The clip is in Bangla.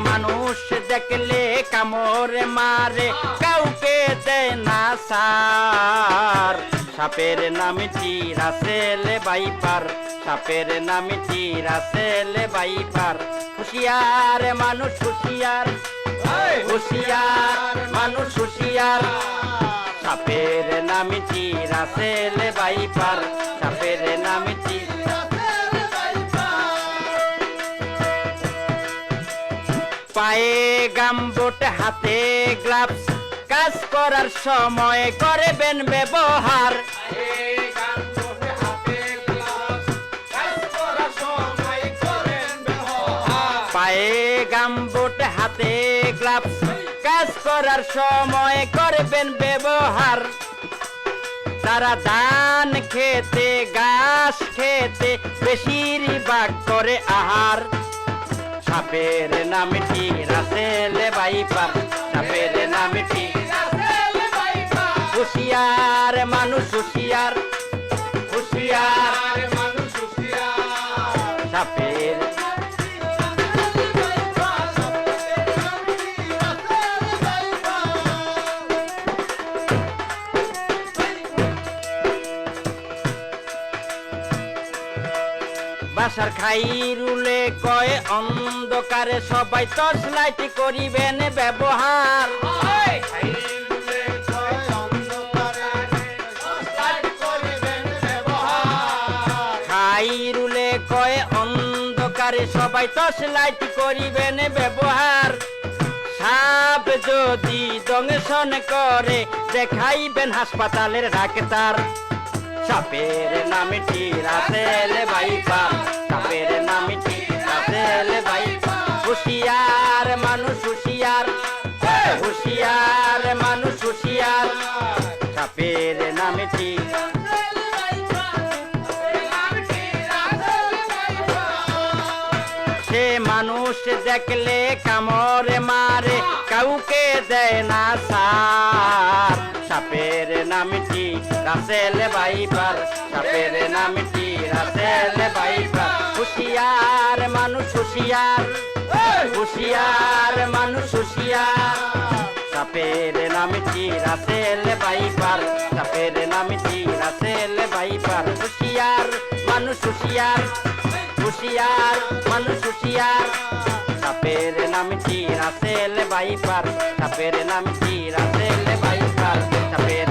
মানুষ দেখলে কামড়ে মারে, কাউকে দেয় না সার। সাপের নামটি রাসেল ভাইপার, সাপের নামটি রাসেল ভাইপার। হুঁশিয়ার মানুষ হুঁশিয়ার, হুঁশিয়ার মানুষ হুঁশিয়ার। সাপের নামটি রাসেল ভাইপার, সাপের নামটি। পায়ে গামবুট হাতে গ্লাভস, কাজ করার সময় করবেন ব্যবহার। পায়ে গামবুট হাতে গ্লাভস, কাজ করার সময় করবেন ব্যবহার। তারা ধান খেতে ঘাস খেতে বেশিরভাগ করে আহার। সাপের নামটি রাসেল ভাইপার, সাপের নামটি। হুঁশিয়ার মানুষ হুঁশিয়ার, হুঁশিয়ার মানুষ হুঁশিয়ার। সাপের বাসার খাইরুলে কয় অন্ধকারে সবাই টর্চ লাইট করিবেন ব্যবহার। খাইরুলে কয় অন্ধকারে সবাই টর্চ লাইট করিবেন ব্যবহার। সাপ যদি দংশন করে দেখাইবেন হাসপাতালের ডাক্তার। সাপের নামটি রাসেল ভাইপার, সাপের নামটি রাসেল ভাইপার। হুঁশিয়ার মানুষ হুঁশিয়ার, হুঁশিয়ার মানুষ হুঁশিয়ার। সাপের নামটি সে মানুষ দেখলে কামড়ে মারে, কাউকে দেয় না সার। সাপের নামটি রাসেল ভাইপার, সাপের নামটি রাসেল ভাইপার। হুঁশিয়ার মানুষ হুঁশিয়ার, হুঁশিয়ার মানুষ হুঁশিয়ার। সাপের নামটি রাসেল ভাইপার, সাপের নামটি রাসেল ভাইপার। হুঁশিয়ার মানুষ হুঁশিয়ার, হুঁশিয়ার মানুষ হুঁশিয়ার। সাপের নামটি রাসেল ভাইপার, সাপের নামটি রাসেল ভাইপার। সাপের